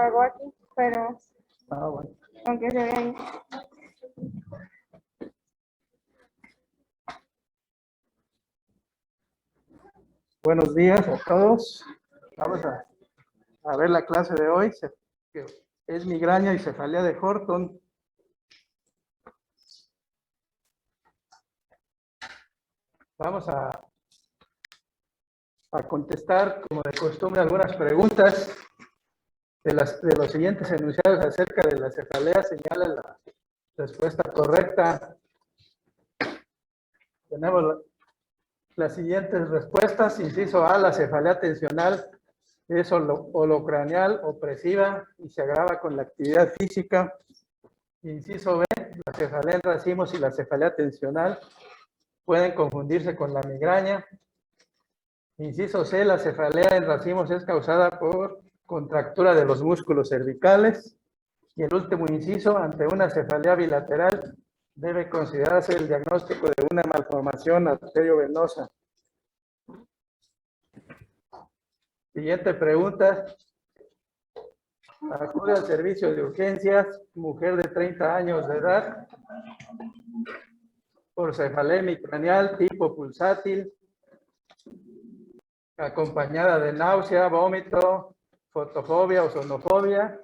hago aquí, pero Bueno. aunque se vea ahí. Buenos días a todos. Vamos a ver la clase de hoy, que es migraña y cefalea de Horton. Vamos a contestar, como de costumbre, algunas preguntas de los siguientes enunciados acerca de la cefalea. Señala la respuesta correcta. Tenemos las siguientes respuestas. Inciso A, la cefalea tensional es holocranial opresiva y se agrava con la actividad física. Inciso B, la cefalea en racimos y la cefalea tensional pueden confundirse con la migraña. Inciso C, la cefalea en racimos es causada por contractura de los músculos cervicales. Y el último inciso, ante una cefalea bilateral, debe considerarse el diagnóstico de una malformación arteriovenosa. Siguiente pregunta. Acude al servicio de urgencias, mujer de 30 años de edad, por cefalea hemicranial tipo pulsátil, acompañada de náusea, vómito, fotofobia o sonofobia,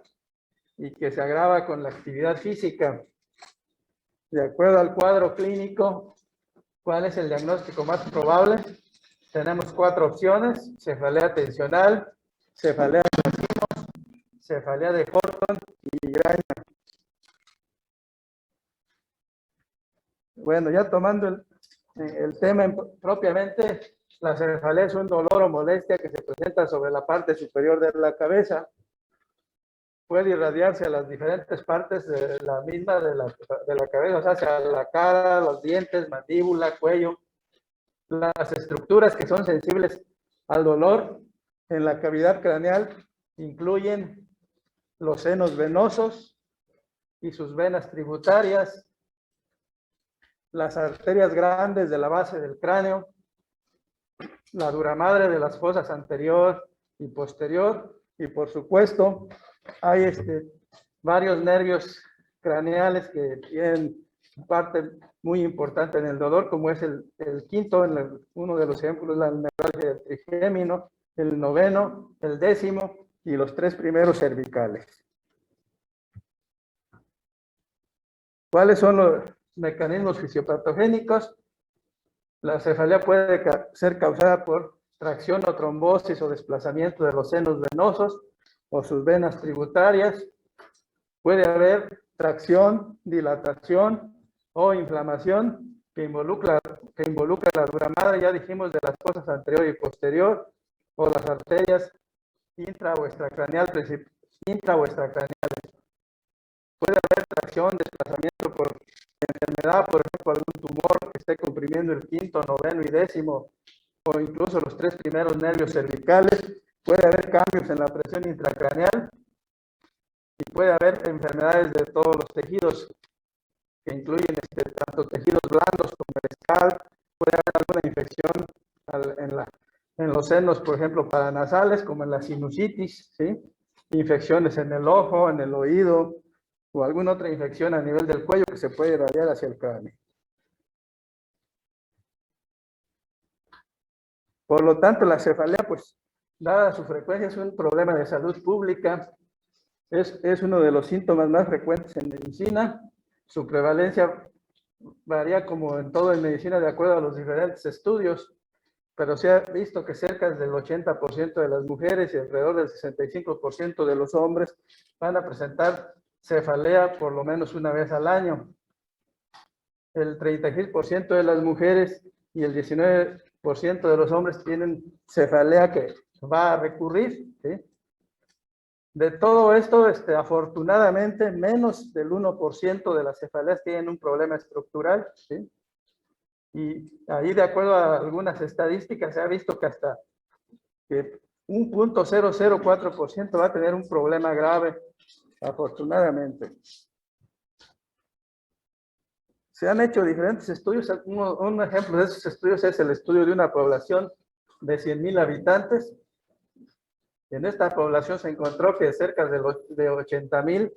y que se agrava con la actividad física. De acuerdo al cuadro clínico, ¿cuál es el diagnóstico más probable? Tenemos 4 opciones: cefalea tensional, cefalea de racimos, cefalea de Horton y migraña. Bueno, ya tomando el tema propiamente, la cefalea es un dolor o molestia que se presenta sobre la parte superior de la cabeza. Puede irradiarse a las diferentes partes de la misma de la cabeza, o sea, hacia la cara, los dientes, mandíbula, cuello. Las estructuras que son sensibles al dolor en la cavidad craneal incluyen los senos venosos y sus venas tributarias, las arterias grandes de la base del cráneo, la duramadre de las fosas anterior y posterior, y por supuesto hay varios nervios craneales que tienen parte muy importante en el dolor, como es el quinto, uno de los ejemplos, la neuralgia del trigémino, el noveno, el décimo y los 3 primeros cervicales. ¿Cuáles son los mecanismos fisiopatogénicos? La cefalea puede ser causada por tracción o trombosis o desplazamiento de los senos venosos o sus venas tributarias. Puede haber tracción, dilatación o inflamación que involucra la duramadre, ya dijimos, de las fosas anterior y posterior, o las arterias intra o extracraneales. Puede haber tracción, desplazamiento por enfermedad, por ejemplo, algún tumor que esté comprimiendo el quinto, noveno y décimo, o incluso los 3 primeros nervios cervicales. Puede haber cambios en la presión intracraneal y puede haber enfermedades de todos los tejidos, que incluyen tanto tejidos blandos como el scalp. Puede haber alguna infección en los senos, por ejemplo, paranasales, como en la sinusitis, ¿sí? Infecciones en el ojo, en el oído, o alguna otra infección a nivel del cuello que se puede irradiar hacia el cráneo. Por lo tanto, la cefalea, pues, dada su frecuencia, es un problema de salud pública. Es uno de los síntomas más frecuentes en medicina. Su prevalencia varía, como en todo en medicina, de acuerdo a los diferentes estudios, pero se ha visto que cerca del 80% de las mujeres y alrededor del 65% de los hombres van a presentar cefalea por lo menos una vez al año. El 36% de las mujeres y el 19% de los hombres tienen cefalea que va a recurrir, ¿sí? De todo esto, afortunadamente, menos del 1% de las cefaleas tienen un problema estructural, ¿sí? Y ahí, de acuerdo a algunas estadísticas, se ha visto que hasta un 0.004% va a tener un problema grave, afortunadamente. Se han hecho diferentes estudios. Un ejemplo de esos estudios es el estudio de una población de 100,000 habitantes, En esta población se encontró que cerca de 80,000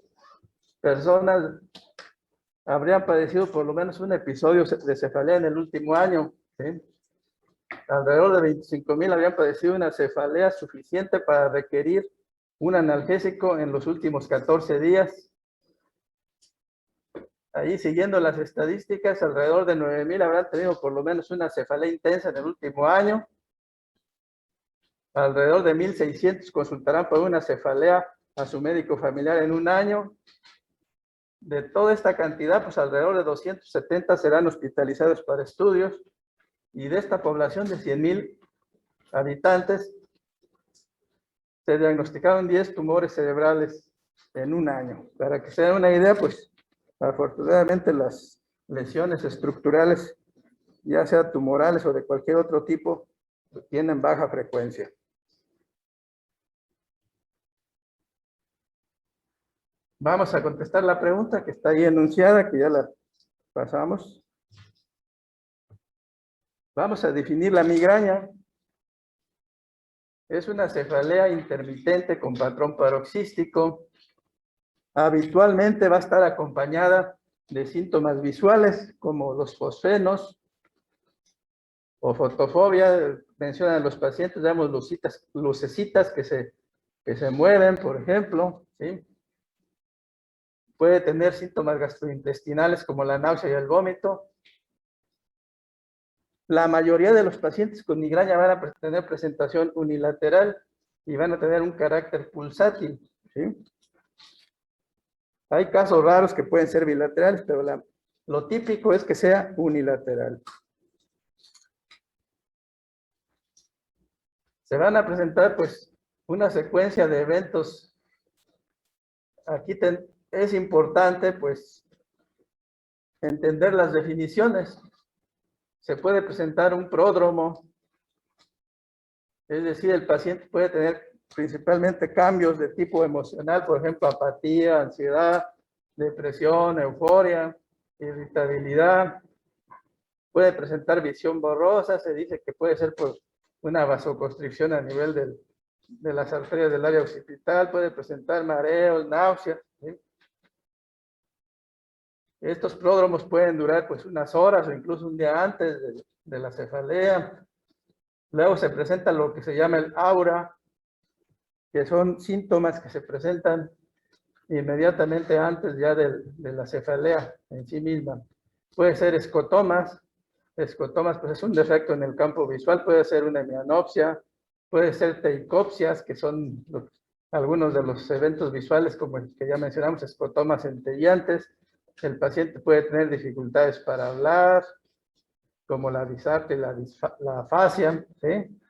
personas habrían padecido por lo menos un episodio de cefalea en el último año, ¿sí? Alrededor de 25,000 habían padecido una cefalea suficiente para requerir un analgésico en los últimos 14 días. Ahí, siguiendo las estadísticas, alrededor de 9,000 habrán tenido por lo menos una cefalea intensa en el último año. Alrededor de 1,600 consultarán por una cefalea a su médico familiar en un año. De toda esta cantidad, pues alrededor de 270 serán hospitalizados para estudios. Y de esta población de 100,000 habitantes, se diagnosticaron 10 tumores cerebrales en un año. Para que se den una idea, pues afortunadamente las lesiones estructurales, ya sea tumorales o de cualquier otro tipo, tienen baja frecuencia. Vamos a contestar la pregunta que está ahí enunciada, que ya la pasamos. Vamos a definir la migraña. Es una cefalea intermitente con patrón paroxístico. Habitualmente va a estar acompañada de síntomas visuales como los fosfenos o fotofobia. Mencionan los pacientes, digamos, lucecitas que se mueven, por ejemplo, ¿sí? Puede tener síntomas gastrointestinales como la náusea y el vómito. La mayoría de los pacientes con migraña van a tener presentación unilateral y van a tener un carácter pulsátil, ¿sí? Hay casos raros que pueden ser bilaterales, pero lo típico es que sea unilateral. Se van a presentar, pues, una secuencia de eventos. Aquí es importante, pues, entender las definiciones. Se puede presentar un pródromo, es decir, el paciente puede tener principalmente cambios de tipo emocional, por ejemplo, apatía, ansiedad, depresión, euforia, irritabilidad. Puede presentar visión borrosa, se dice que puede ser por una vasoconstricción a nivel de las arterias del área occipital, puede presentar mareos, náuseas, ¿sí? Estos pródromos pueden durar pues unas horas o incluso un día antes de la cefalea. Luego se presenta lo que se llama el aura, que son síntomas que se presentan inmediatamente antes ya de la cefalea en sí misma. Puede ser escotomas. Escotomas pues es un defecto en el campo visual, puede ser una hemianopsia, puede ser teicopsias, que son algunos de los eventos visuales como el que ya mencionamos, escotomas centelleantes. El paciente puede tener dificultades para hablar, como la disartria y la afasia, ¿sí?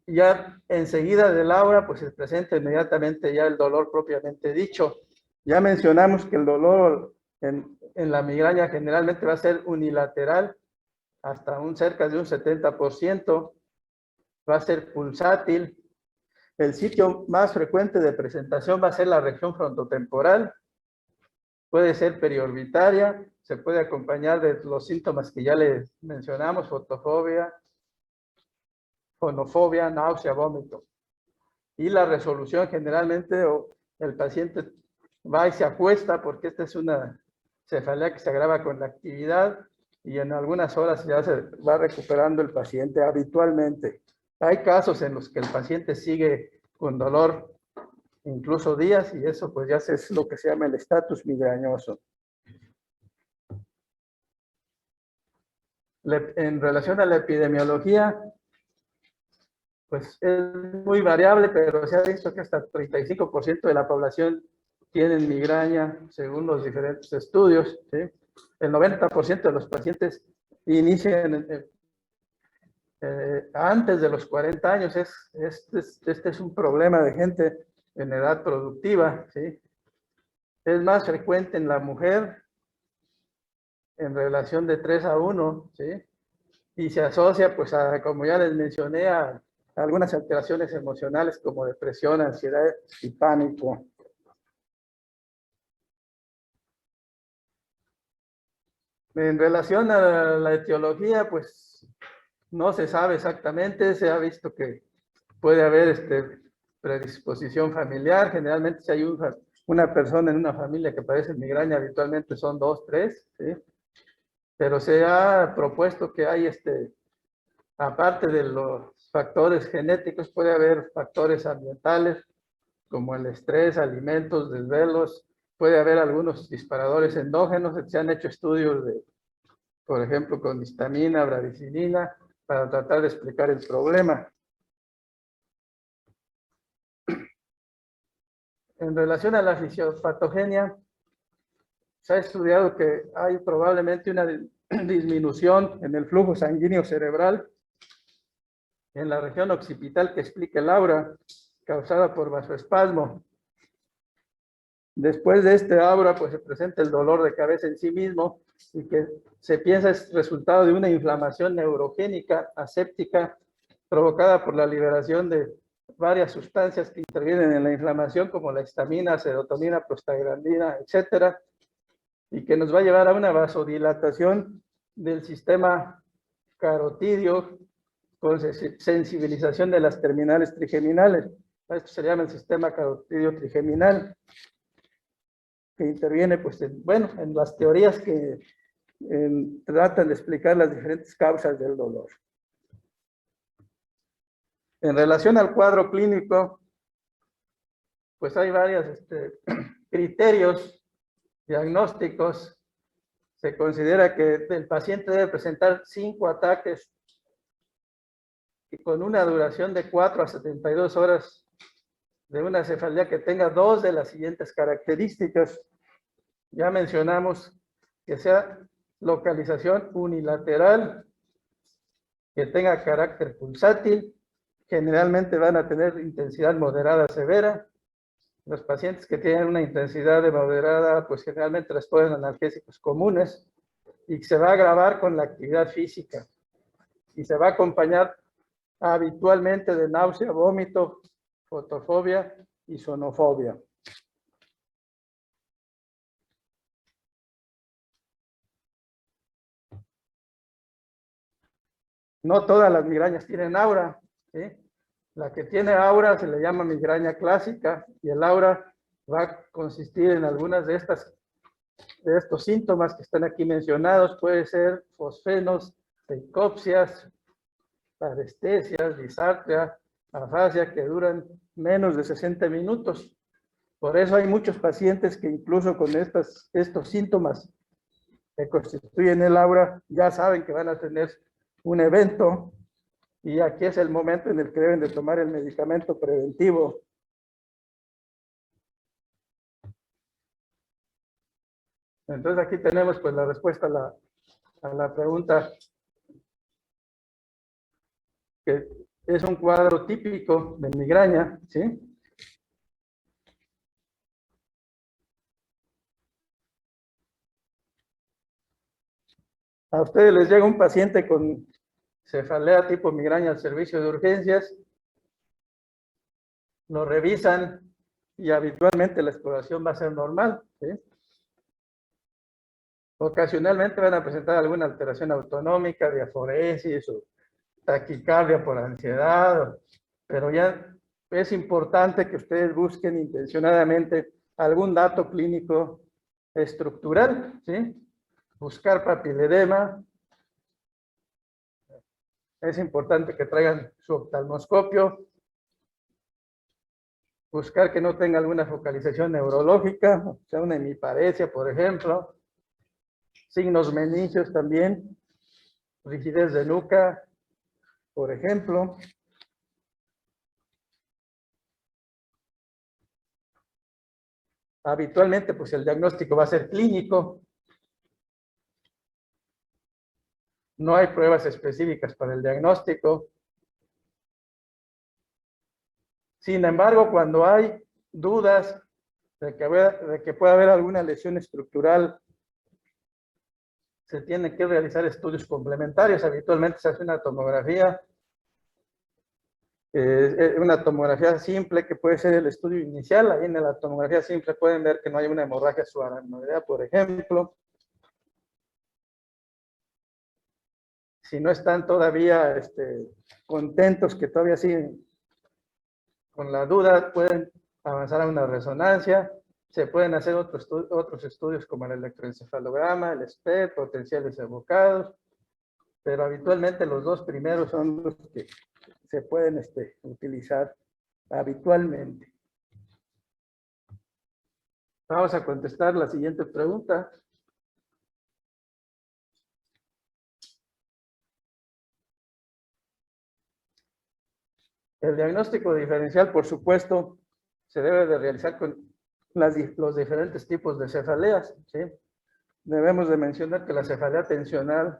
Ya enseguida del aura, pues se presenta inmediatamente ya el dolor propiamente dicho. Ya mencionamos que el dolor en la migraña generalmente va a ser unilateral, hasta cerca de un 70%, va a ser pulsátil. El sitio más frecuente de presentación va a ser la región frontotemporal, puede ser periorbitaria, se puede acompañar de los síntomas que ya les mencionamos, fotofobia, fonofobia, náusea, vómito. Y la resolución generalmente, el paciente va y se acuesta porque esta es una cefalea que se agrava con la actividad y en algunas horas ya se va recuperando el paciente habitualmente. Hay casos en los que el paciente sigue con dolor incluso días y eso pues ya es lo que se llama el estatus migrañoso. En relación a la epidemiología, pues es muy variable, pero se ha visto que hasta 35% de la población tienen migraña según los diferentes estudios, ¿sí? El 90% de los pacientes inician antes de los 40 años. Este es un problema de gente en edad productiva, ¿sí? Es más frecuente en la mujer en relación de 3 a 1, ¿sí? Y se asocia, pues, como ya les mencioné, a algunas alteraciones emocionales como depresión, ansiedad y pánico. En relación a la etiología, pues no se sabe exactamente, se ha visto que puede haber predisposición familiar. Generalmente si hay una persona en una familia que padece migraña, habitualmente son 2, 3, ¿sí? Pero se ha propuesto que hay, aparte de los factores genéticos, puede haber factores ambientales, como el estrés, alimentos, desvelos, puede haber algunos disparadores endógenos. Se han hecho estudios de, por ejemplo, con histamina, bradicinina, para tratar de explicar el problema. En relación a la fisiopatogenia, se ha estudiado que hay probablemente una disminución en el flujo sanguíneo cerebral en la región occipital que explica el aura causada por vasoespasmo. Después de este aura, pues se presenta el dolor de cabeza en sí mismo y que se piensa es resultado de una inflamación neurogénica aséptica provocada por la liberación de varias sustancias que intervienen en la inflamación, como la histamina, serotonina, prostaglandina, etcétera, y que nos va a llevar a una vasodilatación del sistema carotidio con sensibilización de las terminales trigeminales. Esto se llama el sistema carotidio trigeminal, que interviene, pues, en las teorías que tratan de explicar las diferentes causas del dolor. En relación al cuadro clínico, pues hay varios criterios diagnósticos. Se considera que el paciente debe presentar 5 ataques y con una duración de 4 a 72 horas de una cefalea que tenga 2 de las siguientes características. Ya mencionamos que sea localización unilateral, que tenga carácter pulsátil, generalmente van a tener intensidad moderada severa. Los pacientes que tienen una intensidad de moderada, pues generalmente les ponen analgésicos comunes y se va a agravar con la actividad física y se va a acompañar habitualmente de náusea, vómito, fotofobia y sonofobia. No todas las migrañas tienen aura, ¿sí? La que tiene aura se le llama migraña clásica y el aura va a consistir en algunas de estos síntomas que están aquí mencionados. Puede ser fosfenos, eicopsias, parestesias, disartria, afasia, que duran menos de 60 minutos. Por eso hay muchos pacientes que incluso con estos síntomas que constituyen el aura ya saben que van a tener un evento y aquí es el momento en el que deben de tomar el medicamento preventivo. Entonces aquí tenemos pues la respuesta a la pregunta, que es un cuadro típico de migraña, ¿sí? A ustedes les llega un paciente con cefalea tipo migraña al servicio de urgencias, lo revisan y habitualmente la exploración va a ser normal, ¿sí? Ocasionalmente van a presentar alguna alteración autonómica, diaforesis o taquicardia por ansiedad, pero ya es importante que ustedes busquen intencionadamente algún dato clínico estructural, ¿sí? Buscar papiledema. Es importante que traigan su oftalmoscopio. Buscar que no tenga alguna focalización neurológica, o sea, una hemiparesia, por ejemplo. Signos meningios también. Rigidez de nuca, por ejemplo. Habitualmente, pues el diagnóstico va a ser clínico. No hay pruebas específicas para el diagnóstico. Sin embargo, cuando hay dudas de que pueda haber alguna lesión estructural, se tienen que realizar estudios complementarios. Habitualmente se hace una tomografía simple, que puede ser el estudio inicial. Ahí en la tomografía simple pueden ver que no hay una hemorragia subaracnoidea, por ejemplo. Si no están todavía contentos que todavía siguen con la duda pueden avanzar a una resonancia, se pueden hacer otros estudios como el electroencefalograma, el SPECT, potenciales evocados, pero habitualmente los dos primeros son los que se pueden utilizar habitualmente. Vamos a contestar la siguiente pregunta. El diagnóstico diferencial, por supuesto, se debe de realizar con los diferentes tipos de cefaleas, ¿sí? Debemos de mencionar que la cefalea tensional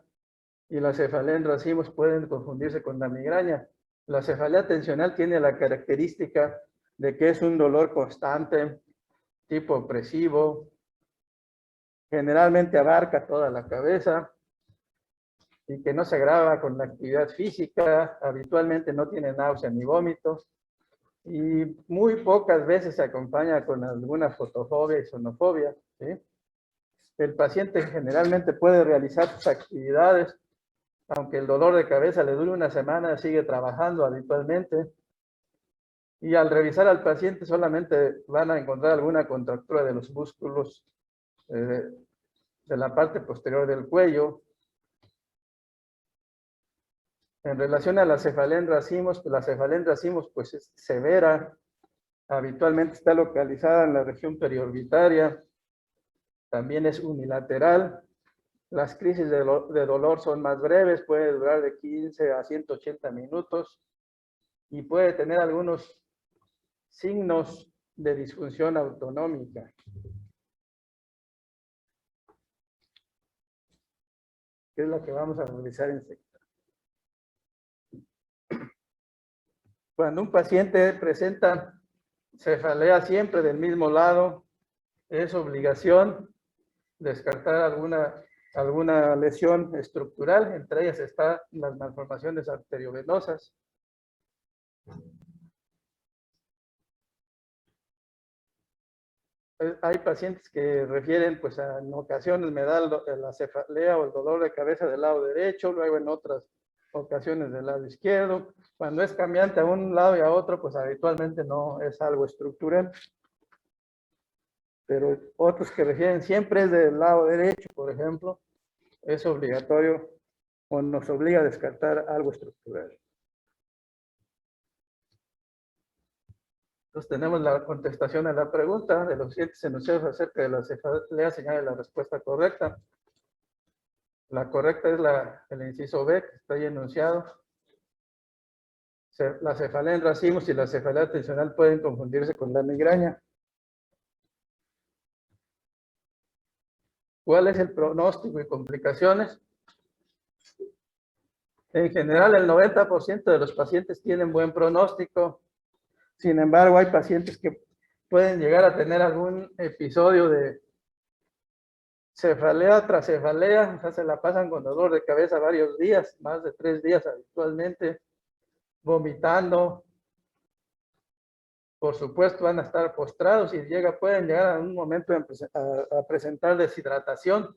y la cefalea en racimos pueden confundirse con la migraña. La cefalea tensional tiene la característica de que es un dolor constante, tipo opresivo, generalmente abarca toda la cabeza y que no se agrava con la actividad física, habitualmente no tiene náusea ni vómitos y muy pocas veces se acompaña con alguna fotofobia y sonofobia, ¿sí? El paciente generalmente puede realizar sus actividades, aunque el dolor de cabeza le dure una semana, sigue trabajando habitualmente. Y al revisar al paciente solamente van a encontrar alguna contractura de los músculos de la parte posterior del cuello. En relación a la cefalea en racimos, pues la cefalea en racimos pues es severa, habitualmente está localizada en la región periorbitaria, también es unilateral. Las crisis de dolor son más breves, puede durar de 15 a 180 minutos y puede tener algunos signos de disfunción autonómica. Que es lo que vamos a revisar enseguida. Cuando un paciente presenta cefalea siempre del mismo lado, es obligación descartar alguna lesión estructural, entre ellas están las malformaciones arteriovenosas. Hay pacientes que refieren, pues en ocasiones me da la cefalea o el dolor de cabeza del lado derecho, luego en otras ocasiones del lado izquierdo. Cuando es cambiante a un lado y a otro, pues habitualmente no es algo estructural. Pero otros que refieren siempre es del lado derecho, por ejemplo, es obligatorio o nos obliga a descartar algo estructural. Entonces tenemos la contestación a la pregunta de los siguientes enunciados acerca de la cefalea, señala la respuesta correcta. La correcta es el inciso B, que está ahí enunciado. La cefalea en racimos y la cefalea tensional pueden confundirse con la migraña. ¿Cuál es el pronóstico y complicaciones? En general, el 90% de los pacientes tienen buen pronóstico. Sin embargo, hay pacientes que pueden llegar a tener algún episodio de cefalea tras cefalea, o sea, se la pasan con dolor de cabeza varios días, más de 3 días habitualmente, vomitando. Por supuesto, van a estar postrados y pueden llegar a un momento a presentar deshidratación.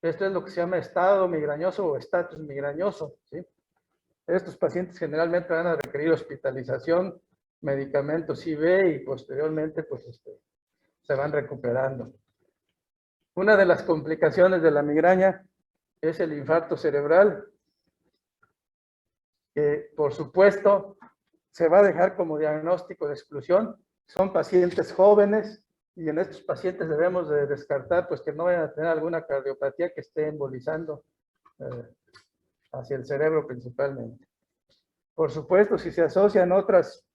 Esto es lo que se llama estado migrañoso o estatus migrañoso, ¿sí? Estos pacientes generalmente van a requerir hospitalización, medicamentos IV y posteriormente pues, se van recuperando. Una de las complicaciones de la migraña es el infarto cerebral, que por supuesto se va a dejar como diagnóstico de exclusión. Son pacientes jóvenes y en estos pacientes debemos de descartar pues que no vayan a tener alguna cardiopatía que esté embolizando hacia el cerebro principalmente. Por supuesto, si se asocian otros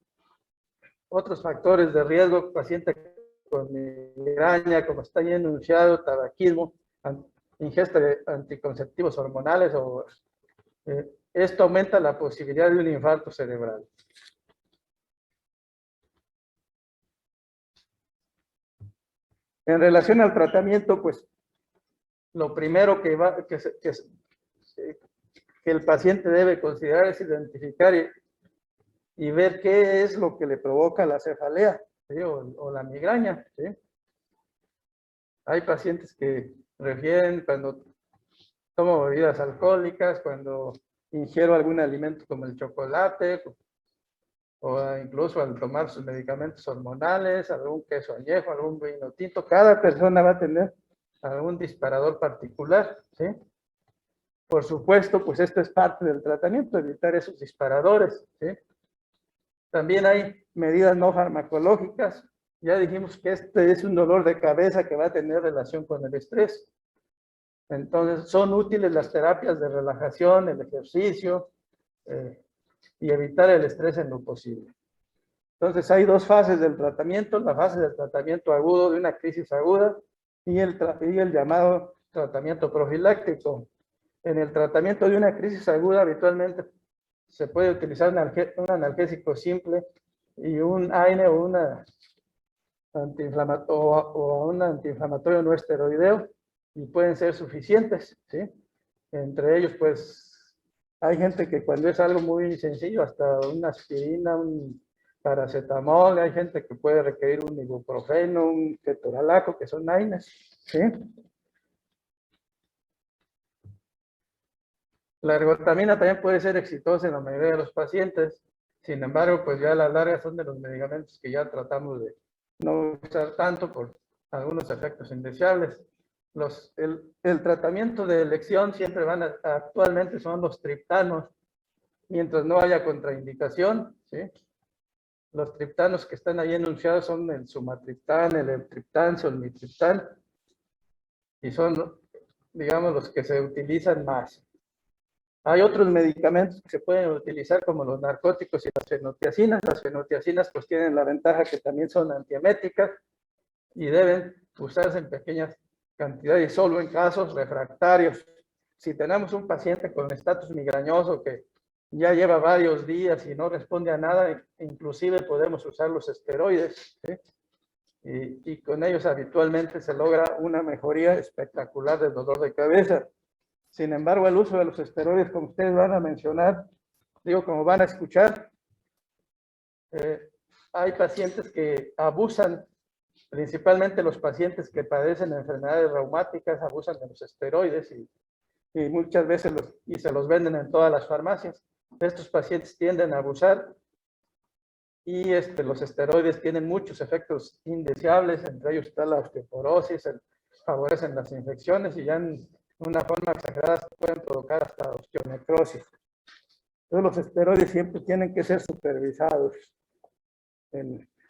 factores de riesgo, paciente con migraña, como está ya enunciado, tabaquismo, ingesta de anticonceptivos hormonales, esto aumenta la posibilidad de un infarto cerebral. En relación al tratamiento, pues, lo primero que el paciente debe considerar es identificar y ver qué es lo que le provoca la cefalea, ¿sí? o la migraña, ¿sí? Hay pacientes que refieren cuando tomo bebidas alcohólicas, cuando ingiero algún alimento como el chocolate, incluso al tomar sus medicamentos hormonales, algún queso añejo, algún vino tinto. Cada persona va a tener algún disparador particular, ¿sí? Por supuesto, pues esto es parte del tratamiento, evitar esos disparadores, ¿sí? También hay medidas no farmacológicas. Ya dijimos que este es un dolor de cabeza que va a tener relación con el estrés. Entonces, son útiles las terapias de relajación, el ejercicio, y evitar el estrés en lo posible. Entonces, hay dos fases del tratamiento: la fase del tratamiento agudo de una crisis aguda y el llamado tratamiento profiláctico. En el tratamiento de una crisis aguda, habitualmente se puede utilizar un analgésico simple y un AINE o un antiinflamatorio no esteroideo, y pueden ser suficientes, ¿sí? Entre ellos, pues, hay gente que cuando es algo muy sencillo, hasta una aspirina, un paracetamol, hay gente que puede requerir un ibuprofeno, un ketorolaco, que son AINES, ¿sí? La ergotamina también puede ser exitosa en la mayoría de los pacientes. Sin embargo, pues ya a la larga son de los medicamentos que ya tratamos de no usar tanto por algunos efectos indeseables. El tratamiento de elección siempre actualmente son los triptanos, mientras no haya contraindicación, ¿sí? Los triptanos que están ahí enunciados son el sumatriptán, el eltriptán, solmitriptán, y son, digamos, los que se utilizan más. Hay otros medicamentos que se pueden utilizar como los narcóticos y las fenotiacinas. Las fenotiacinas pues tienen la ventaja que también son antieméticas y deben usarse en pequeñas cantidades, solo en casos refractarios. Si tenemos un paciente con estatus migrañoso que ya lleva varios días y no responde a nada, inclusive podemos usar los esteroides, ¿sí? Y con ellos habitualmente se logra una mejoría espectacular del dolor de cabeza. Sin embargo, el uso de los esteroides, como ustedes van a mencionar, como van a escuchar, hay pacientes que abusan, principalmente los pacientes que padecen enfermedades reumáticas, abusan de los esteroides y muchas veces se los venden en todas las farmacias. Estos pacientes tienden a abusar y los esteroides tienen muchos efectos indeseables, entre ellos está la osteoporosis, favorecen las infecciones y ya en una forma exagerada pueden provocar hasta osteonecrosis. Entonces los esteroides siempre tienen que ser supervisados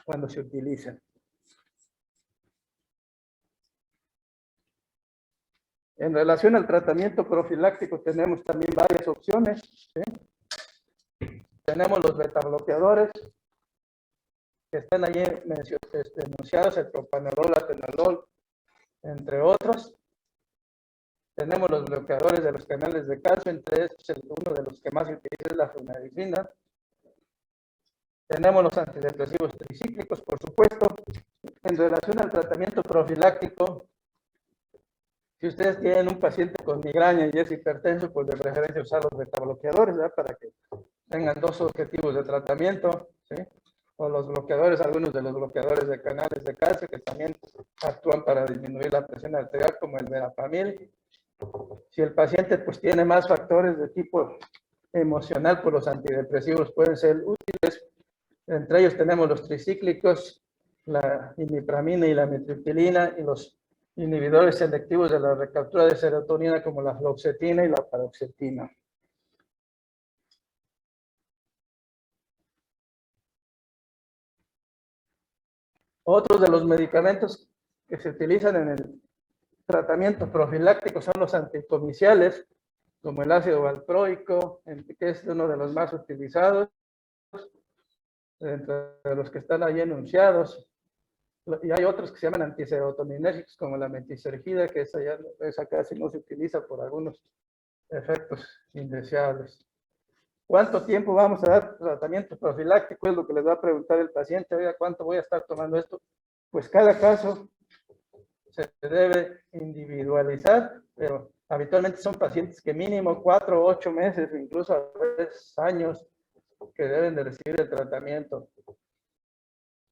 cuando se utilizan. En relación al tratamiento profiláctico tenemos también varias opciones, ¿sí? Tenemos los betabloqueadores, que están allí enunciados, el propanolol, atenolol, entre otros. Tenemos los bloqueadores de los canales de calcio, entre estos uno de los que más se utiliza es la flunarizina. Tenemos los antidepresivos tricíclicos, por supuesto. En relación al tratamiento profiláctico, si ustedes tienen un paciente con migraña y es hipertenso, pues de preferencia usar los betabloqueadores, ¿verdad? Para que tengan dos objetivos de tratamiento, ¿sí? O los bloqueadores, algunos de los bloqueadores de canales de calcio que también actúan para disminuir la presión arterial, como el verapamil. Si el paciente pues tiene más factores de tipo emocional, pues los antidepresivos pueden ser útiles. Entre ellos tenemos los tricíclicos, la imipramina y la mitriptilina, y los inhibidores selectivos de la recaptura de serotonina como la fluoxetina y la paroxetina. Otros de los medicamentos que se utilizan en el tratamiento profiláctico son los anticomiciales, como el ácido valproico, que es uno de los más utilizados, entre los que están ahí enunciados. Y hay otros que se llaman antiserotoninérgicos, como la metisergida, que esa casi no se utiliza por algunos efectos indeseables. ¿Cuánto tiempo vamos a dar tratamiento profiláctico? Es lo que les va a preguntar el paciente. Oiga, ¿cuánto voy a estar tomando esto? Pues cada caso se debe individualizar, pero habitualmente son pacientes que mínimo 4 o 8 meses, incluso a veces años, que deben de recibir el tratamiento.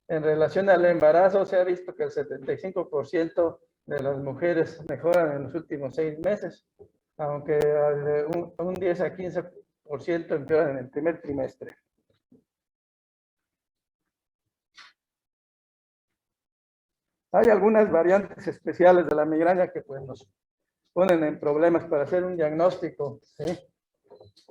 En relación al embarazo, se ha visto que el 75% de las mujeres mejoran en los últimos 6 meses, aunque un 10 a 15% empeoran en el primer trimestre. Hay algunas variantes especiales de la migraña que pues nos ponen en problemas para hacer un diagnóstico, ¿sí?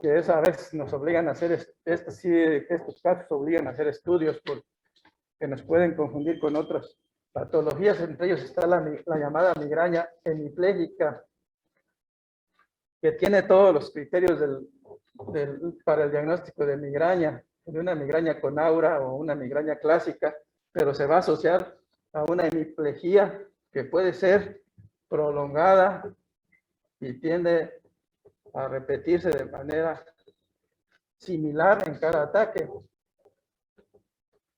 Que es a veces nos obligan a hacer, estos casos obligan a hacer estudios porque nos pueden confundir con otras patologías. Entre ellos está la llamada migraña hemipléjica, que tiene todos los criterios para el diagnóstico de migraña, de una migraña con aura o una migraña clásica, pero se va a asociar a una hemiplejía que puede ser prolongada y tiende a repetirse de manera similar en cada ataque.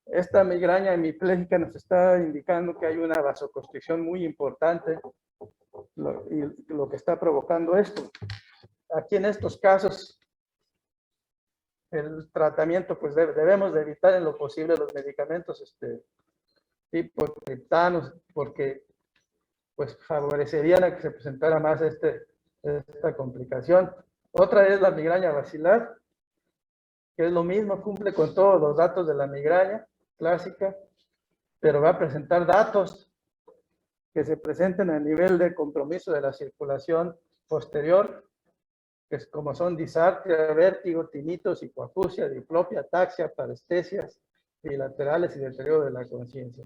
Esta migraña hemipléjica nos está indicando que hay una vasoconstricción muy importante y lo que está provocando esto. Aquí en estos casos, el tratamiento, pues debemos de evitar en lo posible los medicamentos tipo triptanos, porque pues favorecerían a que se presentara más esta complicación. Otra es la migraña basilar, que es lo mismo, cumple con todos los datos de la migraña clásica, pero va a presentar datos que se presenten a nivel de compromiso de la circulación posterior, que es como son disartria, vértigo, tinitos, hipoacusia, diplopia, ataxia, parestesias bilaterales y deterioro de la conciencia.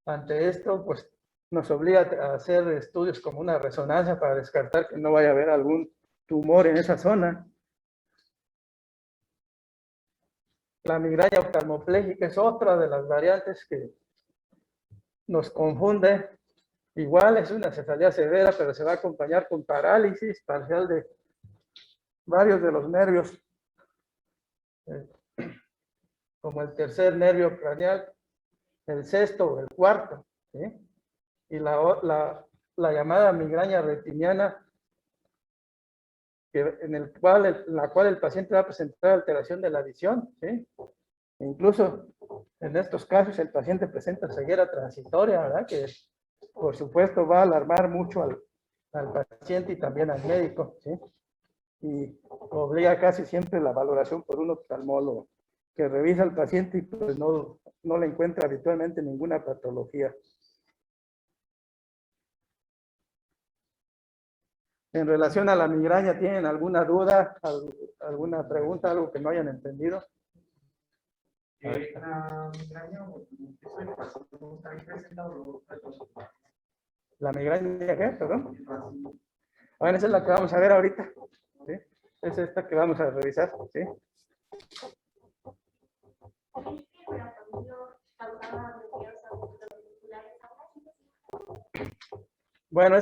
Ante esto, pues nos obliga a hacer estudios como una resonancia para descartar que no vaya a haber algún tumor en esa zona. La migraña oftalmopléjica es otra de las variantes que nos confunde. Igual es una cefalea severa, pero se va a acompañar con parálisis parcial de varios de los nervios, como el tercer nervio craneal, el sexto o el cuarto, ¿sí? Y la llamada migraña retiniana, en la cual el paciente va a presentar alteración de la visión, ¿sí? Incluso en estos casos el paciente presenta ceguera transitoria, ¿verdad? Que por supuesto va a alarmar mucho al paciente y también al médico, ¿sí? Y obliga casi siempre la valoración por un oftalmólogo que revisa al paciente y pues no le encuentra habitualmente ninguna patología. En relación a la migraña, ¿tienen alguna duda, alguna pregunta, algo que no hayan entendido? ¿La migraña qué? Perdón. Bueno, esa es la que vamos a ver ahorita, ¿sí? Es esta que vamos a revisar, ¿sí? Bueno,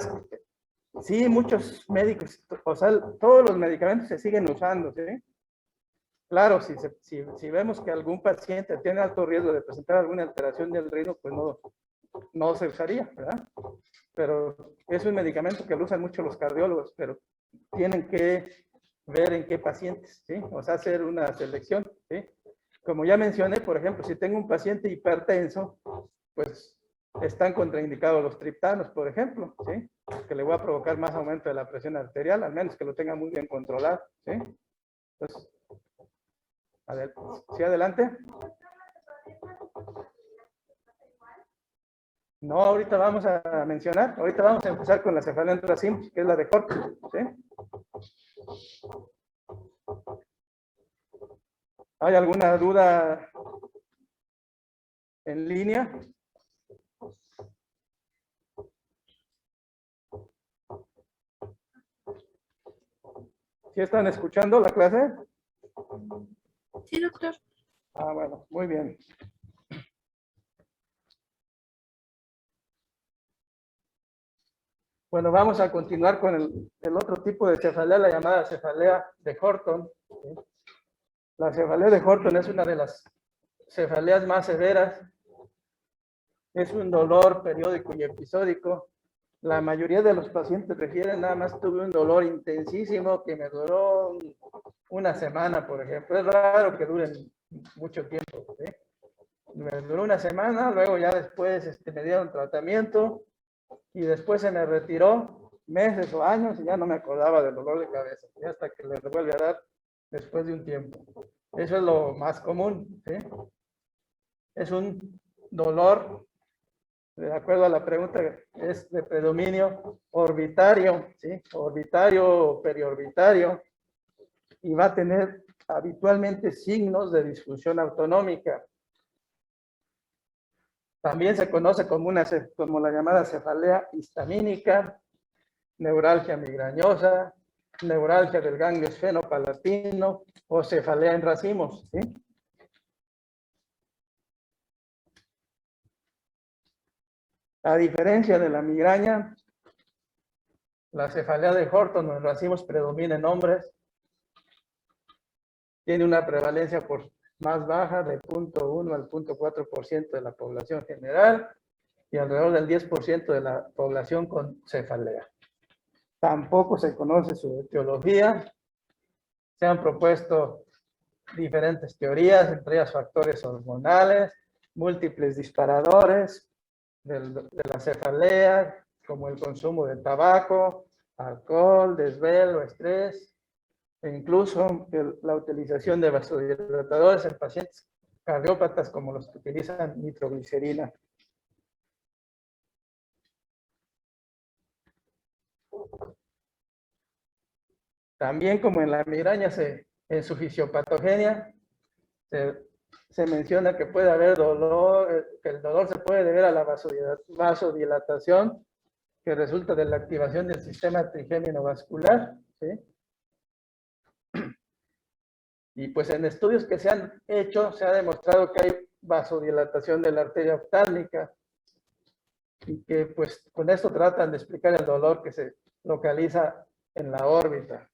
sí, muchos médicos, o sea, todos los medicamentos se siguen usando, ¿sí? Claro, si vemos que algún paciente tiene alto riesgo de presentar alguna alteración del ritmo, pues no se usaría, ¿verdad? Pero es un medicamento que lo usan mucho los cardiólogos, pero tienen que ver en qué pacientes, ¿sí? O sea, hacer una selección, ¿sí? Como ya mencioné, por ejemplo, si tengo un paciente hipertenso, pues están contraindicados los triptanos, por ejemplo, ¿sí? Que le voy a provocar más aumento de la presión arterial, al menos que lo tenga muy bien controlado, ¿sí? Entonces, ¿sí, adelante? No, ahorita vamos a mencionar, ahorita vamos a empezar con la cefalea intrasimple, que es la de Horton, ¿sí? ¿Hay alguna duda en línea? ¿Sí están escuchando la clase? Sí, doctor. Ah, bueno, muy bien. Bueno, vamos a continuar con el otro tipo de cefalea, la llamada cefalea de Horton. ¿Sí? La cefalea de Horton es una de las cefaleas más severas. Es un dolor periódico y episódico. La mayoría de los pacientes refieren, nada más tuve un dolor intensísimo que me duró una semana, por ejemplo. Es raro que duren mucho tiempo, ¿sí? Me duró una semana, luego ya después me dieron tratamiento y después se me retiró meses o años y ya no me acordaba del dolor de cabeza, y hasta que le vuelve a dar después de un tiempo. Eso es lo más común, ¿sí? Es un dolor de acuerdo a la pregunta, es de predominio orbitario, ¿sí? Orbitario o periorbitario, y va a tener habitualmente signos de disfunción autonómica. También se conoce como la llamada cefalea histamínica, neuralgia migrañosa, neuralgia del ganglio esfenopalatino o cefalea en racimos, ¿sí? A diferencia de la migraña, la cefalea de Horton o en racimos predomina en hombres. Tiene una prevalencia más baja de 0.1 al 0.4% de la población general y alrededor del 10% de la población con cefalea. Tampoco se conoce su etiología. Se han propuesto diferentes teorías, entre ellas factores hormonales, múltiples disparadores de la cefalea, como el consumo de tabaco, alcohol, desvelo, estrés, e incluso la utilización de vasodilatadores en pacientes cardiópatas como los que utilizan nitroglicerina. También como en la migraña, en su fisiopatogenia, se menciona que puede haber dolor, que el dolor se puede deber a la vasodilatación que resulta de la activación del sistema trigémino vascular, ¿sí? Y pues en estudios que se han hecho, se ha demostrado que hay vasodilatación de la arteria oftálmica y que pues con esto tratan de explicar el dolor que se localiza en la órbita.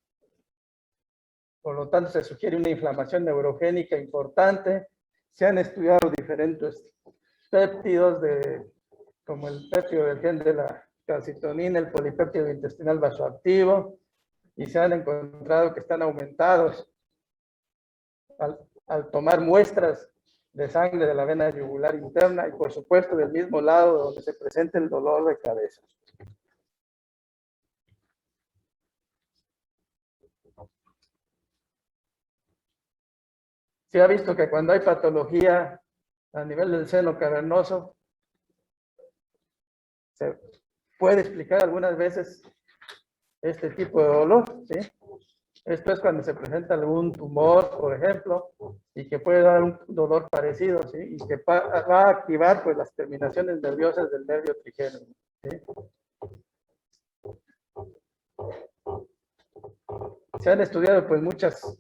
Por lo tanto, se sugiere una inflamación neurogénica importante. Se han estudiado diferentes péptidos, como el péptido del gen de la calcitonina, el polipéptido intestinal vasoactivo, y se han encontrado que están aumentados al tomar muestras de sangre de la vena yugular interna y, por supuesto, del mismo lado donde se presenta el dolor de cabeza. Se ha visto que cuando hay patología a nivel del seno cavernoso, se puede explicar algunas veces este tipo de dolor, ¿sí? Esto es cuando se presenta algún tumor, por ejemplo, y que puede dar un dolor parecido, ¿sí? Y que va a activar pues las terminaciones nerviosas del nervio trigémino, ¿sí? Se han estudiado pues muchas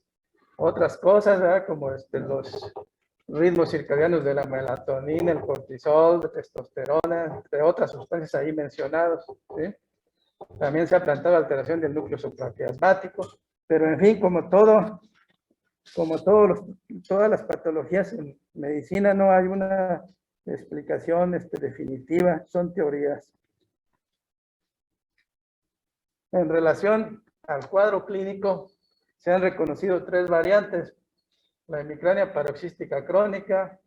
otras cosas, ¿verdad? Como los ritmos circadianos de la melatonina, el cortisol, la testosterona, entre otras sustancias ahí mencionadas, ¿sí? También se ha planteado alteración del núcleo supraquiasmático, pero en fin, todas las patologías en medicina, no hay una explicación definitiva, son teorías. En relación al cuadro clínico, se han reconocido 3 variantes: la hemicrania paroxística crónica,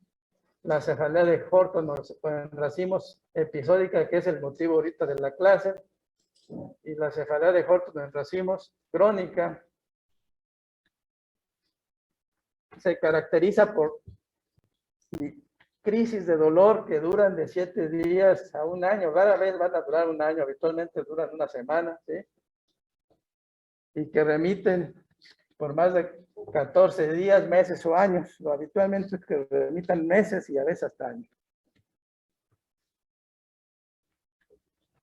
la cefalea de Horton o en racimos episódica, que es el motivo ahorita de la clase, y la cefalea de Horton en racimos crónica. Se caracteriza por crisis de dolor que duran de 7 días a 1 año. Rara vez van a durar 1 año, habitualmente duran 1 semana, ¿sí? Y que remiten por más de 14 días, meses o años. Lo habitualmente es que remitan meses y a veces hasta años.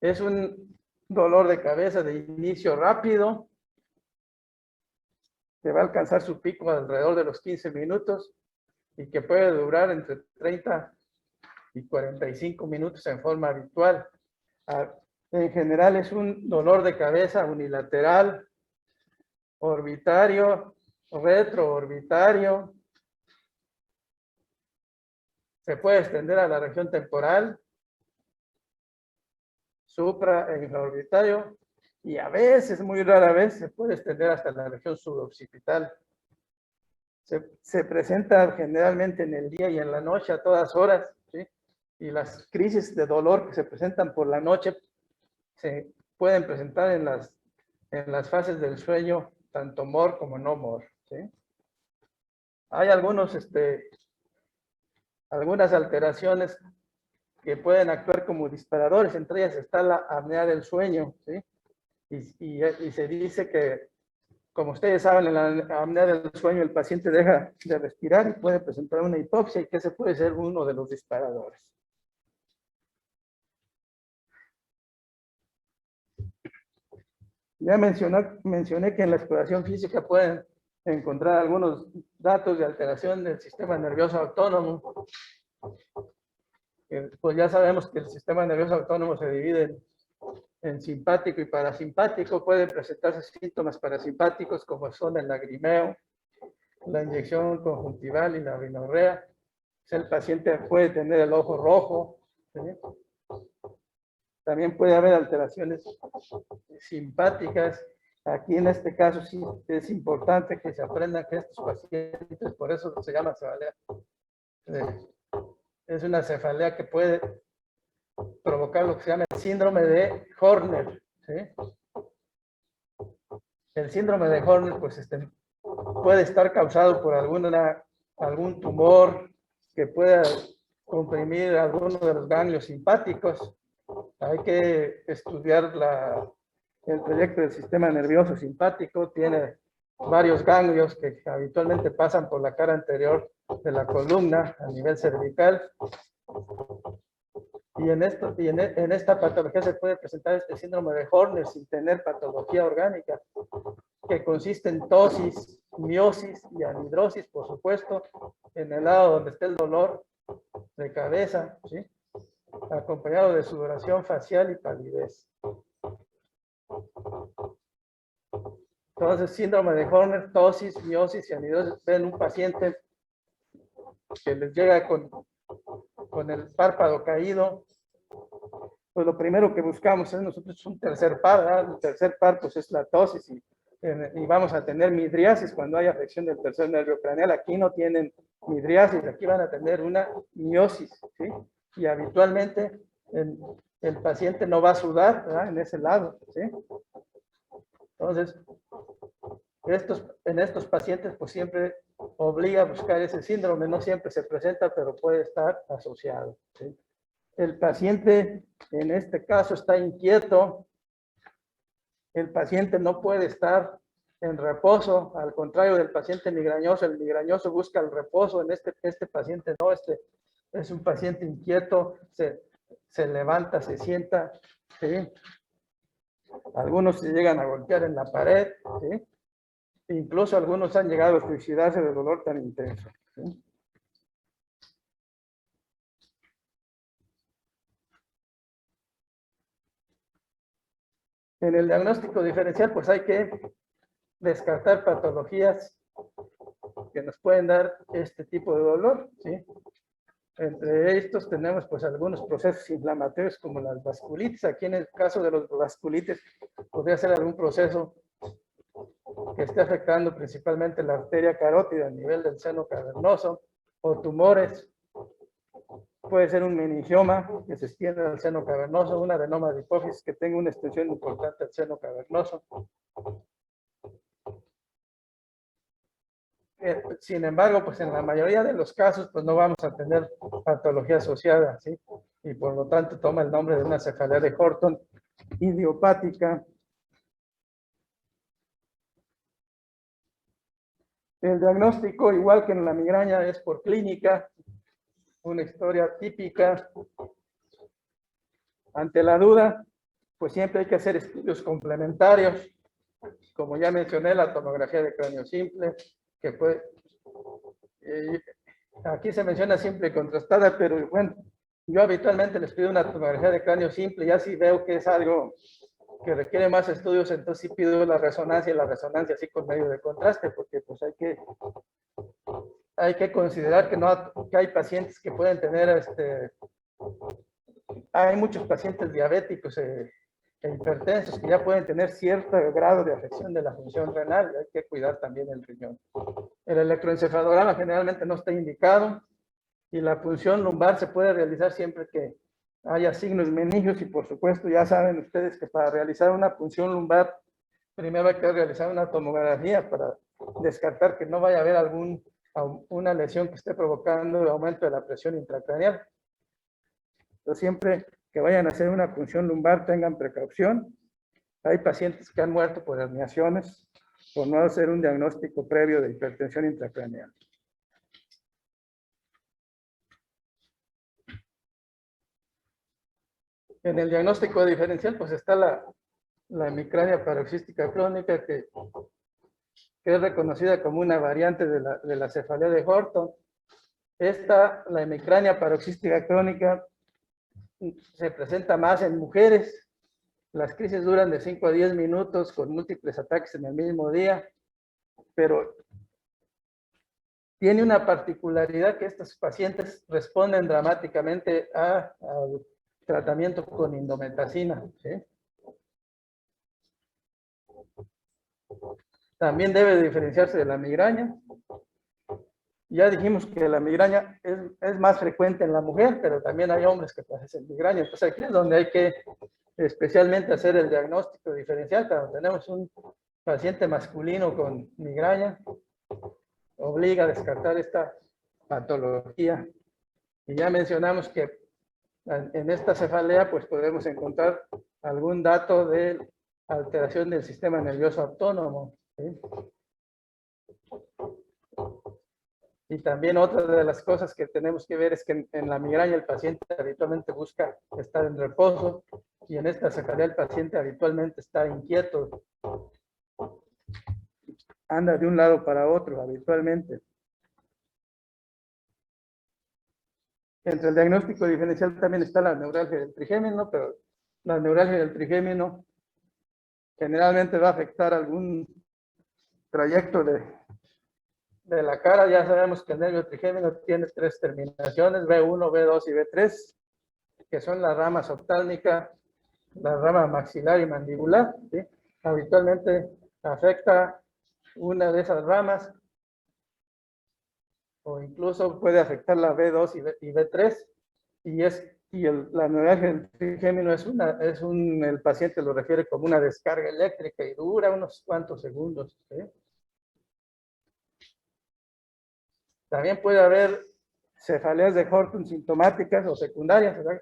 Es un dolor de cabeza de inicio rápido, que va a alcanzar su pico alrededor de los 15 minutos y que puede durar entre 30 y 45 minutos en forma habitual. En general es un dolor de cabeza unilateral, orbitario, retroorbitario. Se puede extender a la región temporal, supra e infraorbitario, y a veces, muy rara vez, se puede extender hasta la región suboccipital. Se presenta generalmente en el día y en la noche a todas horas, ¿sí? Y las crisis de dolor que se presentan por la noche se pueden presentar en las fases del sueño, tanto MOR como no MOR, ¿sí? Hay algunas alteraciones que pueden actuar como disparadores. Entre ellas está la apnea del sueño, ¿sí? Y se dice que, como ustedes saben, en la apnea del sueño el paciente deja de respirar y puede presentar una hipoxia, y que ese puede ser uno de los disparadores. Ya mencioné que en la exploración física pueden encontrar algunos datos de alteración del sistema nervioso autónomo. Pues ya sabemos que el sistema nervioso autónomo se divide en simpático y parasimpático. Pueden presentarse síntomas parasimpáticos como son el lagrimeo, la inyección conjuntival y la rinorrea. El paciente puede tener el ojo rojo, ¿sí? También puede haber alteraciones simpáticas. Aquí en este caso sí es importante que se aprendan que estos pacientes, por eso se llama cefalea, es una cefalea que puede provocar lo que se llama el síndrome de Horner, ¿sí? El síndrome de Horner pues, puede estar causado por algún tumor que pueda comprimir alguno de los ganglios simpáticos. Hay que estudiar el proyecto del sistema nervioso simpático. Tiene varios ganglios que habitualmente pasan por la cara anterior de la columna a nivel cervical. Y en esta patología se puede presentar este síndrome de Horner sin tener patología orgánica, que consiste en tosis, miosis y anhidrosis, por supuesto, en el lado donde está el dolor de cabeza, ¿sí? Acompañado de sudoración facial y palidez. Entonces, síndrome de Horner, tosis, miosis y anhidrosis. Ven un paciente que les llega con el párpado caído, pues lo primero que buscamos es nosotros un tercer par, ¿verdad? El tercer par pues es la tosis y vamos a tener midriasis cuando hay afección del tercer nervio craneal. Aquí no tienen midriasis, aquí van a tener una miosis, ¿sí? Y habitualmente el paciente no va a sudar, ¿verdad? En ese lado, ¿sí? Entonces, en estos pacientes pues siempre obliga a buscar ese síndrome, no siempre se presenta, pero puede estar asociado, ¿sí? El paciente en este caso está inquieto, el paciente no puede estar en reposo, al contrario del paciente migrañoso. El migrañoso busca el reposo, en este paciente no, es un paciente inquieto, se levanta, se sienta, ¿sí? Algunos se llegan a golpear en la pared, ¿sí? Incluso algunos han llegado a suicidarse de dolor tan intenso, ¿sí? En el diagnóstico diferencial, pues hay que descartar patologías que nos pueden dar este tipo de dolor, ¿sí? Entre estos tenemos pues algunos procesos inflamatorios como las vasculitis. Aquí en el caso de los vasculitis podría ser algún proceso que esté afectando principalmente la arteria carótida a nivel del seno cavernoso, o tumores. Puede ser un meningioma que se extiende al seno cavernoso, un adenoma de hipófisis que tenga una extensión importante al seno cavernoso. Sin embargo, pues en la mayoría de los casos, pues no vamos a tener patología asociada, ¿sí? Y por lo tanto toma el nombre de una cefalea de Horton idiopática. El diagnóstico, igual que en la migraña, es por clínica, una historia típica. Ante la duda, pues siempre hay que hacer estudios complementarios. Como ya mencioné, la tomografía de cráneo simple, que puede... aquí se menciona simple y contrastada, pero bueno, yo habitualmente les pido una tomografía de cráneo simple, y así veo que es algo que requiere más estudios, entonces sí pido la resonancia, y la resonancia así con medio de contraste, porque pues hay que considerar que hay pacientes que pueden tener, hay muchos pacientes diabéticos e hipertensos que ya pueden tener cierto grado de afección de la función renal, y hay que cuidar también el riñón. El electroencefalograma generalmente no está indicado, y la punción lumbar se puede realizar siempre que haya signos meningios, y por supuesto ya saben ustedes que para realizar una punción lumbar primero hay que realizar una tomografía para descartar que no vaya a haber una lesión que esté provocando el aumento de la presión intracraneal. Entonces, siempre que vayan a hacer una punción lumbar, tengan precaución. Hay pacientes que han muerto por herniaciones, por no hacer un diagnóstico previo de hipertensión intracraneal. En el diagnóstico diferencial, pues está la hemicrania paroxística crónica, que es reconocida como una variante de la cefalea de Horton. La hemicrania paroxística crónica se presenta más en mujeres. Las crisis duran de 5 a 10 minutos con múltiples ataques en el mismo día, pero tiene una particularidad que estos pacientes responden dramáticamente al tratamiento con indometacina, ¿sí? También debe diferenciarse de la migraña. Ya dijimos que la migraña es más frecuente en la mujer, pero también hay hombres que padecen migraña. Entonces aquí es donde hay que especialmente hacer el diagnóstico diferencial. Cuando tenemos un paciente masculino con migraña, obliga a descartar esta patología. Y ya mencionamos que en esta cefalea pues podemos encontrar algún dato de alteración del sistema nervioso autónomo, ¿sí? Y también otra de las cosas que tenemos que ver es que en la migraña el paciente habitualmente busca estar en reposo, y en esta cefalea el paciente habitualmente está inquieto. Anda de un lado para otro habitualmente. Entre el diagnóstico diferencial también está la neuralgia del trigémino, pero la neuralgia del trigémino generalmente va a afectar algún trayecto de la cara. Ya sabemos que el nervio trigémino tiene 3 terminaciones, B1, B2 y B3, que son las ramas oftálmica, la rama maxilar y mandibular, ¿sí? Habitualmente afecta una de esas ramas, o incluso puede afectar la B2 y B3, la neuralgia del trigémino el paciente lo refiere como una descarga eléctrica y dura unos cuantos segundos, ¿sí? También puede haber cefaleas de Horton sintomáticas o secundarias, ¿verdad?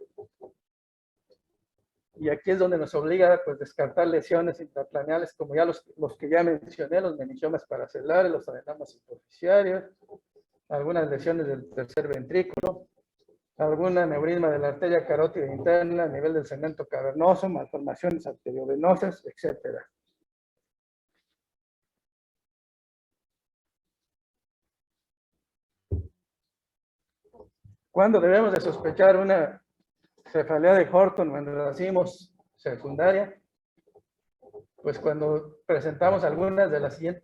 Y aquí es donde nos obliga pues descartar lesiones intracraneales, como ya los que ya mencioné, los meningiomas paracelares, los adenomas superficiarios, algunas lesiones del tercer ventrículo, alguna aneurisma de la arteria carótida interna a nivel del segmento cavernoso, malformaciones arteriovenosas, etc. ¿Cuándo debemos de sospechar una cefalea de Horton cuando racimos secundaria? Pues cuando presentamos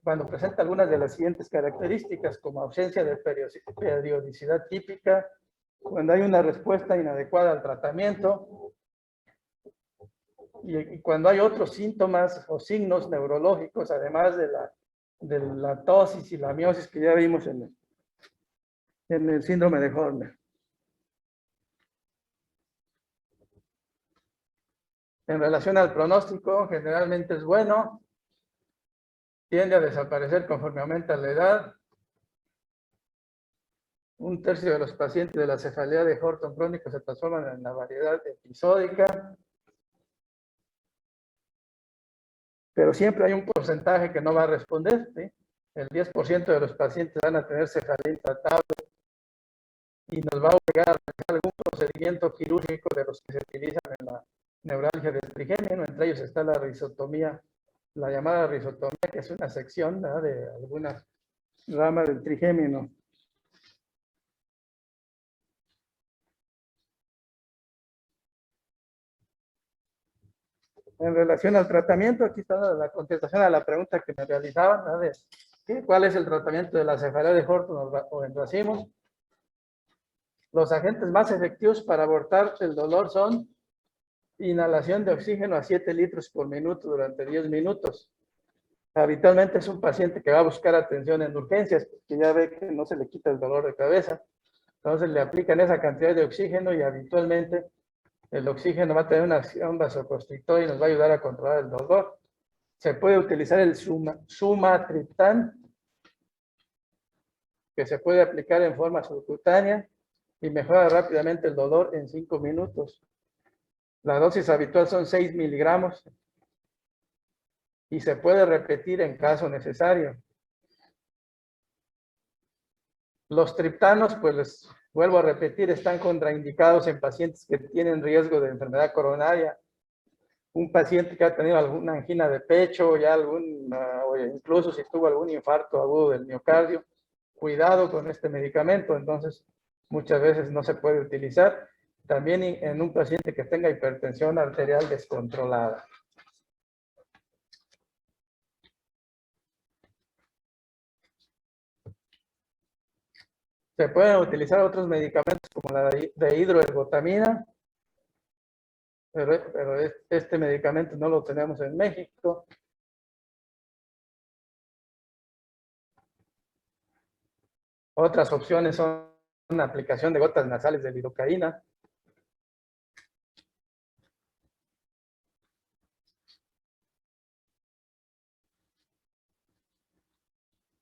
cuando presenta algunas de las siguientes características, como ausencia de periodicidad típica, cuando hay una respuesta inadecuada al tratamiento, y cuando hay otros síntomas o signos neurológicos, además de la tosis y la miosis que ya vimos en el síndrome de Horner. En relación al pronóstico, generalmente es bueno, tiende a desaparecer conforme aumenta la edad. Un tercio de los pacientes de la cefalea de Horton crónico se transforman en la variedad episódica, pero siempre hay un porcentaje que no va a responder, ¿sí? El 10% de los pacientes van a tener cefalea intratable y nos va a obligar a realizar algún procedimiento quirúrgico de los que se utilizan en la neuralgia del trigémino. Entre ellos está la risotomía, la llamada risotomía, que es una sección, ¿verdad?, de algunas ramas del trigémino. En relación al tratamiento, aquí está la contestación a la pregunta que me realizaban, ¿verdad?, de ¿cuál es el tratamiento de la cefalea de Horton o en racimos? Los agentes más efectivos para abortar el dolor son inhalación de oxígeno a 7 litros por minuto durante 10 minutos. Habitualmente es un paciente que va a buscar atención en urgencias, porque ya ve que no se le quita el dolor de cabeza. Entonces le aplican esa cantidad de oxígeno y habitualmente el oxígeno va a tener una acción vasoconstrictora y nos va a ayudar a controlar el dolor. Se puede utilizar el sumatriptán, que se puede aplicar en forma subcutánea, y mejora rápidamente el dolor en 5 minutos. La dosis habitual son 6 miligramos y se puede repetir en caso necesario. Los triptanos, pues les vuelvo a repetir, están contraindicados en pacientes que tienen riesgo de enfermedad coronaria. Un paciente que ha tenido alguna angina de pecho, ya o incluso si tuvo algún infarto agudo del miocardio, cuidado con este medicamento, entonces muchas veces no se puede utilizar. También en un paciente que tenga hipertensión arterial descontrolada. Se pueden utilizar otros medicamentos como la de hidroergotamina, pero este medicamento no lo tenemos en México. Otras opciones son una aplicación de gotas nasales de lidocaína.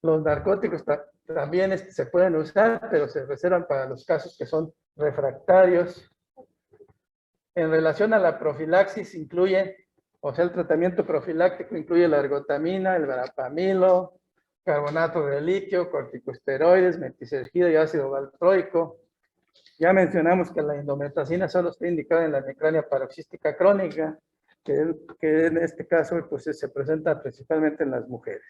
Los narcóticos también se pueden usar, pero se reservan para los casos que son refractarios. En relación a la profilaxis el tratamiento profiláctico incluye la ergotamina, el verapamilo, carbonato de litio, corticosteroides, metisergida y ácido valproico. Ya mencionamos que la indometacina solo está indicada en la hemicrania paroxística crónica, que en este caso pues, se presenta principalmente en las mujeres.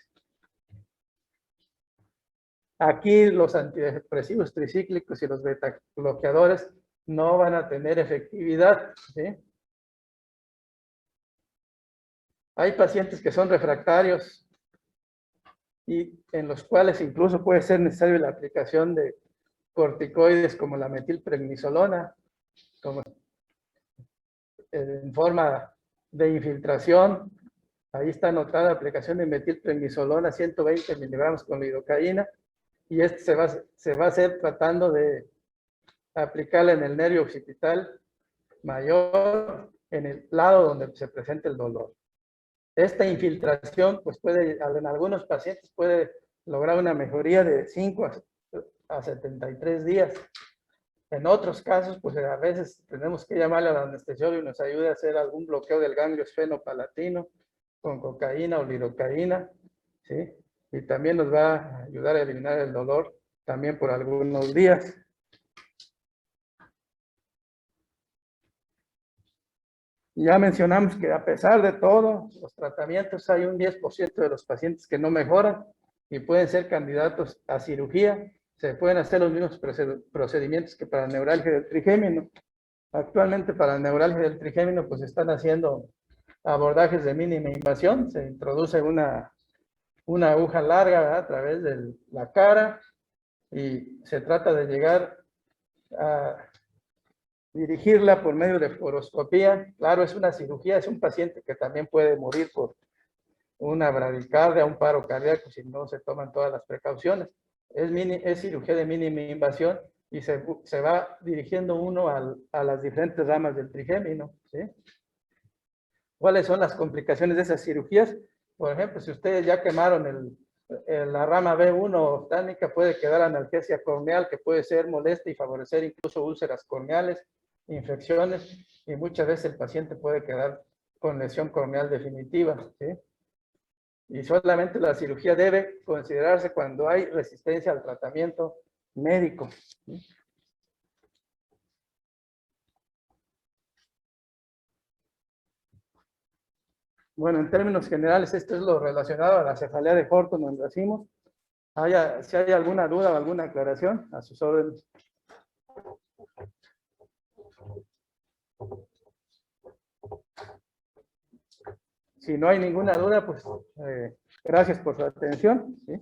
Aquí los antidepresivos tricíclicos y los beta bloqueadores no van a tener efectividad, ¿sí? Hay pacientes que son refractarios y en los cuales incluso puede ser necesaria la aplicación de corticoides como la metilprednisolona, en forma de infiltración. Ahí está anotada la aplicación de metilprednisolona, 120 miligramos con lidocaína, y se va a hacer tratando de aplicarla en el nervio occipital mayor, en el lado donde se presenta el dolor. Esta infiltración, pues en algunos pacientes puede lograr una mejoría de 5 a 73 días. En otros casos, pues a veces tenemos que llamarle al anestesiólogo y nos ayude a hacer algún bloqueo del ganglio esfenopalatino con cocaína o lidocaína, ¿sí? Y también nos va a ayudar a eliminar el dolor también por algunos días. Ya mencionamos que a pesar de todo, los tratamientos, hay un 10% de los pacientes que no mejoran y pueden ser candidatos a cirugía. Se pueden hacer los mismos procedimientos que para neuralgia del trigémino. Actualmente para neuralgia del trigémino pues están haciendo abordajes de mínima invasión. Se introduce una aguja larga, ¿verdad?, a través de la cara y se trata de llegar a dirigirla por medio de fluoroscopía. Claro, es una cirugía, es un paciente que también puede morir por una bradicardia, un paro cardíaco si no se toman todas las precauciones. Es cirugía de mínima invasión y se va dirigiendo uno a las diferentes ramas del trigémino, ¿sí? ¿Cuáles son las complicaciones de esas cirugías? Por ejemplo, si ustedes ya quemaron la rama B1 oftálmica, puede quedar analgesia corneal que puede ser molesta y favorecer incluso úlceras corneales, infecciones, y muchas veces el paciente puede quedar con lesión corneal definitiva, ¿sí? Y solamente la cirugía debe considerarse cuando hay resistencia al tratamiento médico, ¿sí? Bueno, en términos generales, esto es lo relacionado a la cefalea de Horton en racimos. Si hay alguna duda o alguna aclaración, a sus órdenes. Si no hay ninguna duda, pues gracias por su atención, ¿sí?